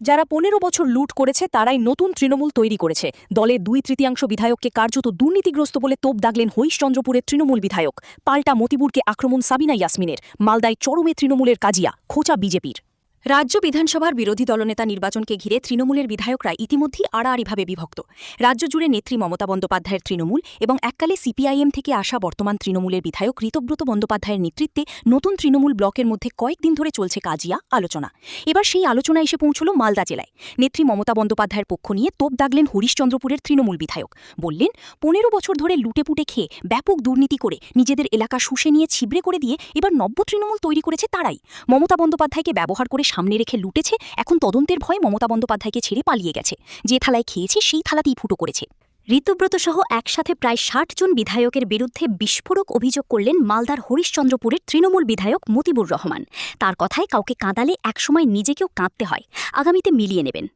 যারা ১৫ বছর লুট করেছে তারাই নতুন তৃণমূল তৈরি করেছে। দলের ২/তৃতীয়াংশ বিধায়ককে কার্যত দুর্নীতিগ্রস্ত বলে তোপ দাগলেন হরিশচন্দ্রপুরের তৃণমূল বিধায়ক। পাল্টা মতিবুরকে আক্রমণ সাবিনা ইয়াসমিনের। মালদায় চরমে তৃণমূলের কাজিয়া, খোঁচা বিজেপির। রাজ্য বিধানসভার বিরোধী দলনেতা নির্বাচনকে ঘিরে তৃণমূলের বিধায়করা ইতিমধ্যেই আড়াআড়িভাবে বিভক্ত। রাজ্য জুড়ে নেত্রী মমতা বন্দ্যোপাধ্যায়ের তৃণমূল এবং এককালে সিপিআইএম থেকে আসা বর্তমান তৃণমূলের বিধায়ক ঋতব্রত বন্দ্যোপাধ্যায়ের নেতৃত্বে নতুন তৃণমূল ব্লকের মধ্যে কয়েকদিন ধরে চলছে কাজিয়া, আলোচনা। এবার সেই আলোচনা এসে পৌঁছল মালদা জেলায়। নেত্রী মমতা বন্দ্যোপাধ্যায়ের পক্ষ নিয়ে তোপ দাগলেন হরিশচন্দ্রপুরের তৃণমূল বিধায়ক। বললেন, ১৫ বছর ধরে লুটেপুটে খেয়ে ব্যাপক দুর্নীতি করে নিজেদের এলাকা শুষে নিয়ে ছিবড়ে করে দিয়ে এবার নব্য তৃণমূল তৈরি করেছে তারাই। মমতা বন্দ্যোপাধ্যায়কে ব্যবহার করে সামনে রেখে লুটেছে, এখন তদন্তের ভয়ে মমতা বন্দ্যোপাধ্যায়কে ছেড়ে পালিয়ে গেছে। যে থালায় খেয়েছে সেই থালাতেই ফুটো করেছে। ঋতব্রত সহ একসাথে প্রায় ৬০ জন বিধায়কের বিরুদ্ধে বিস্ফোরক অভিযোগ করলেন মালদার হরিশচন্দ্রপুরের তৃণমূল বিধায়ক মতিবুর রহমান। তার কথায় কাউকে কাঁদালে একসময় নিজেকেও কাঁদতে হয়, আগামীতে মিলিয়ে নেবেন।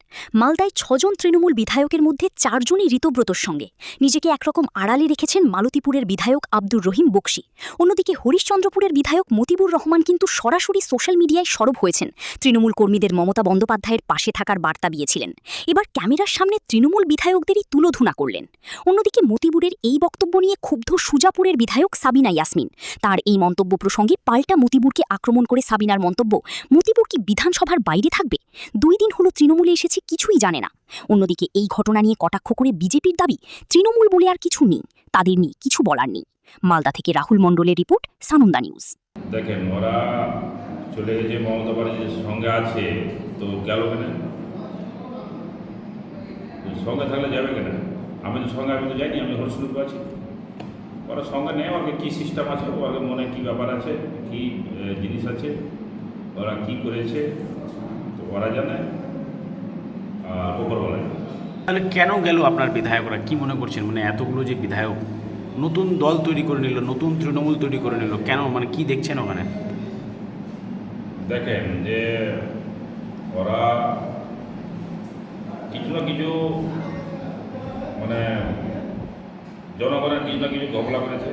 মালদায় ৬ জন তৃণমূল বিধায়কের মধ্যে ৪ জনই ঋতব্রতর সঙ্গে। নিজেকে একরকম আড়ালে রেখেছেন মালতীপুরের বিধায়ক আব্দুর রহিম বকশি। অন্যদিকে হরিশচন্দ্রপুরের বিধায়ক মতিবুর রহমান কিন্তু সরাসরি সোশ্যাল মিডিয়ায় সরব হয়েছেন। তৃণমূল কর্মীদের মমতা বন্দ্যোপাধ্যায়ের পাশে থাকার বার্তা দিয়েছিলেন। এবার ক্যামেরার সামনে তৃণমূল বিধায়কদেরই তুলোধুনা করলেন। অন্যদিকে মতিবুরের এই বক্তব্য নিয়ে ক্ষুব্ধ সুজাপুরের বিধায়ক সাবিনা ইয়াসমিন। তার এই মন্তব্য প্রসঙ্গে পাল্টা মতিবুরকে আক্রমণ করে সাবিনার মন্তব্য, মতিবুর কি বিধানসভার বাইরে থাকবে? ২ দিন হলো তৃণমূলে এসেছে, কিছুই জানে না। অন্যদিকে এই ঘটনা নিয়ে কটাক্ষ করে বিজেপির দাবি, তৃণমূল বলে আর কিছু নেই, তাদের নিয়ে কিছু বলার নেই। মালদা থেকে রাহুল মণ্ডলের রিপোর্ট, সানন্দা নিউজ। দেখেন, ওরা চলে গেছে, মমতা ব্যানার্জির সঙ্গে আছে, তো গেল কেন? সঙ্গে থাকলে যাবে কেন? আমি তো সঙ্গে আমি তো যাইনি, আমি হরিশচন্দ্রপুর আছি। ওরা সঙ্গে নেই, ওকে কী সিস্টেম আছে, ওদের মনে কী ব্যাপার আছে, কী জিনিস আছে, ওরা কী করেছে তো ওরা জানে, আর ওপরওয়ালা জানে। তাহলে কেন গেল আপনার বিধায়করা? কি মনে করছেন, মানে এতগুলো যে বিধায়ক নতুন দল তৈরি করে নিল, নতুন তৃণমূল তৈরি করে নিল, কেন, মানে কি দেখছেন ওখানে? দেখেন যে ওরা কিছু না কিছু মানে জনগণের কিছু না কিছু ঘপলা করেছে।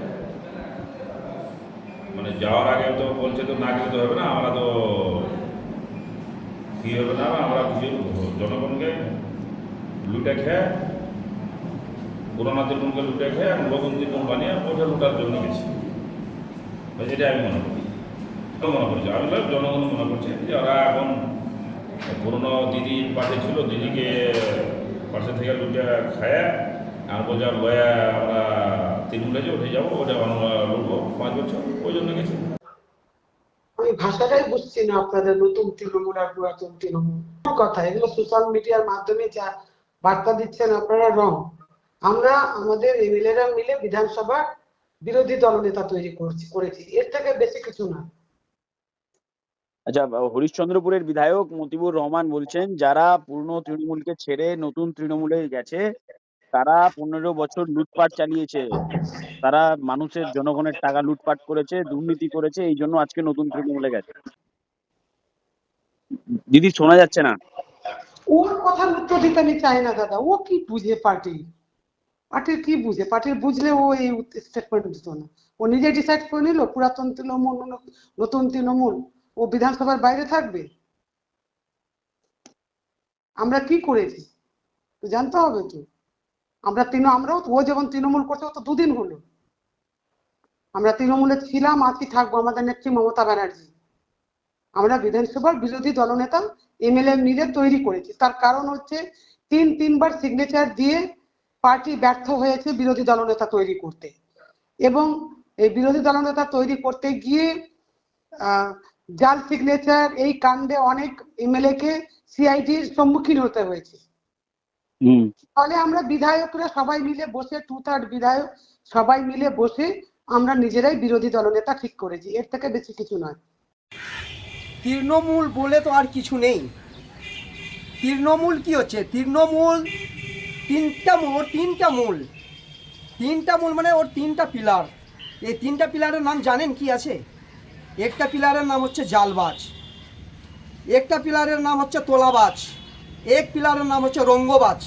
মানে যাওয়ার আগে তো বলছে তো না গেলে তো হবে না, আমরা তো কী হবে না, আমরা কিছু জনগণকে লুটে খেয়ে, পুরোনো তৃণমূলকে লুটে খেয়ে নতুন তৃণমূল বানিয়ে ওঠে লুটার জন্য গেছি। এটা আমি মনে করি, আমি জনগণ মনে করছি যে ওরা এখন পুরোনো দিদি পাশে ছিল, দিদিকে পাশে থেকে লুটে খায়, আর বলছে লয়া আমরা তৃণমূলে যে উঠে যাবো, ওটা আমরা লুটবো 5 বছর, ওই জন্য গেছি। আমি ভাষাটাই বুঝছি না আপনাদের, নতুন তৃণমূল আর পুরাতন তৃণমূল কথা। এগুলো সোশ্যাল মিডিয়ার মাধ্যমে যা বার্তা দিচ্ছেন আপনারা রং। আমরা আমাদের এমএলএরা মিলে বিধানসভা বিরোধী দলনেতা তৈরি করেছি, এর থেকে বেশি কিছু না। আচ্ছা, হরিশচন্দ্রপুরের বিধায়ক মতিবুর রহমান বলছেন, যারা পুরনো তৃণমূলকে ছেড়ে নতুন তৃণমূলে গেছে তারা 15 বছর লুটপাট চালিয়েছে, তারা মানুষের জনগণের টাকা লুটপাট করেছে, দুর্নীতি করেছে, এই জন্য আজকে নতুন তৃণমূলে গেছে। দিদি শোনা যাচ্ছে না। ওর কথার উত্তর দিতে আমি চাই না দাদা। ও কি বুঝে পার্টির কি বুঝে? পার্টির বুঝলে ও এই স্টেটমেন্ট দিত না। ও নিজে ডিসাইড করে নিল পুরাতন তৃণমূল নতুন তৃণমূল, ও বিধানসভার বাইরে থাকবে। আমরা কি করেছি তো জানতে হবে তো। আমরাও ও যেমন তৃণমূল করছে, ও তো 2 দিন হলো। আমরা তৃণমূলে ছিলাম, আজকে থাকবো। আমাদের নেত্রী মমতা ব্যানার্জি, আমরা বিধানসভার বিরোধী দলনেতা এমএলএ মিলে তৈরি করেছি। তার কারণ হচ্ছে 3বার সিগনেচার দিয়ে পার্টি ব্যর্থ হয়েছে বিরোধী দলনেতা তৈরি করতে, এবং এই বিরোধী দলনেতা তৈরি করতে গিয়ে জাল সিগনেচার এই কাণ্ডে অনেক এমএলএ কে সিআইডির সম্মুখীন হতে হয়েছে। ফলে আমরা বিধায়করা সবাই মিলে বসে, 2/3 বিধায়ক সবাই মিলে বসে আমরা নিজেরাই বিরোধী দলনেতা ঠিক করেছি, এর থেকে বেশি কিছু নয়। তৃণমূল বলে তো আর কিছু নেই। তৃণমূল কি হচ্ছে? তৃণমূল তিনটা মূল মানে ওর 3টা পিলার। এই 3টা পিলারের নাম জানেন কি আছে? একটা পিলারের নাম হচ্ছে জালবাজ, একটা পিলারের নাম হচ্ছে তোলাবাজ, এক পিলারের নাম হচ্ছে রঙ্গবাজ।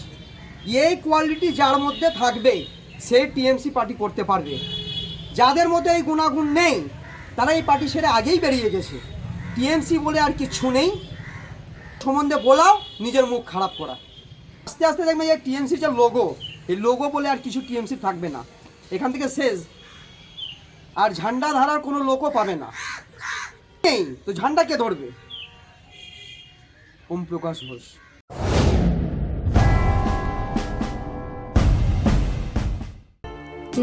এই কোয়ালিটি যার মধ্যে থাকবে সেই টিএমসি পার্টি করতে পারবে। যাদের মধ্যে এই গুণাগুণ নেই তারা এই পার্টি ছেড়ে আগেই বেরিয়ে গেছে। টিএমসি বলে আর কিছু নেই। সম্বন্ধে বলাও, নিজের মুখ খারাপ করা। আস্তে আস্তে দেখবেন যে টিএমসির যে লোগো, এই লোগো বলে আর কিছু টিএমসি থাকবে না, এখান থেকে শেষ। আর ঝান্ডা ধরার কোনো লোকও পাবে না, নেই তো ঝান্ডা কে ধরবে? ওম প্রকাশ ঘোষ।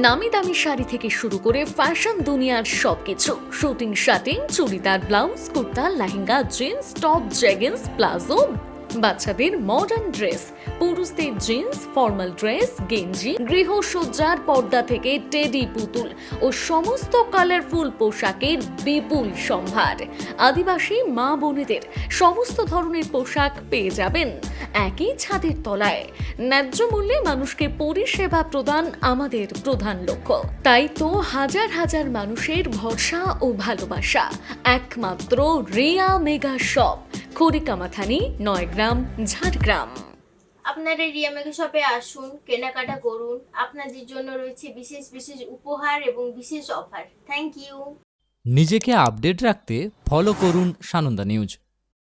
নামি দামি শাড়ি থেকে শুরু করে ফ্যাশন দুনিয়ার সবকিছু, shooting shirting, churidar, blouse, kurta, lehenga, jeans, top, jeggings, palazzo, বাচ্চাদের মডার্ন ড্রেস, পুরুষদের জিন্স, ফর্মাল ড্রেস, গেঞ্জি, গৃহসজ্জার পর্দা থেকে টেডি পুতুল ও সমস্ত কালারফুল পোশাকের বিপুল সম্ভার। আদিবাসী মা বোনেদের সমস্ত ধরনের পোশাক পেয়ে যাবেন একই ছাদের তলায়। ন্যায্য মূল্যে মানুষকে পরিষেবা প্রদান আমাদের প্রধান লক্ষ্য। তাই তো হাজার হাজার মানুষের ভরসা ও ভালোবাসা একমাত্র রিয়া মেগা শপ, খড়িকামাথানি, 9 গ্রাম, ঝাড়গ্রাম। আপনারা রিয়া মেগা শপে আসুন, কেনাকাটা করুন। আপনাদের জন্য রয়েছে বিশেষ বিশেষ উপহার এবং বিশেষ অফার। Thank you. নিজেকে আপডেট রাখতে ফলো করুন সানন্দা নিউজ।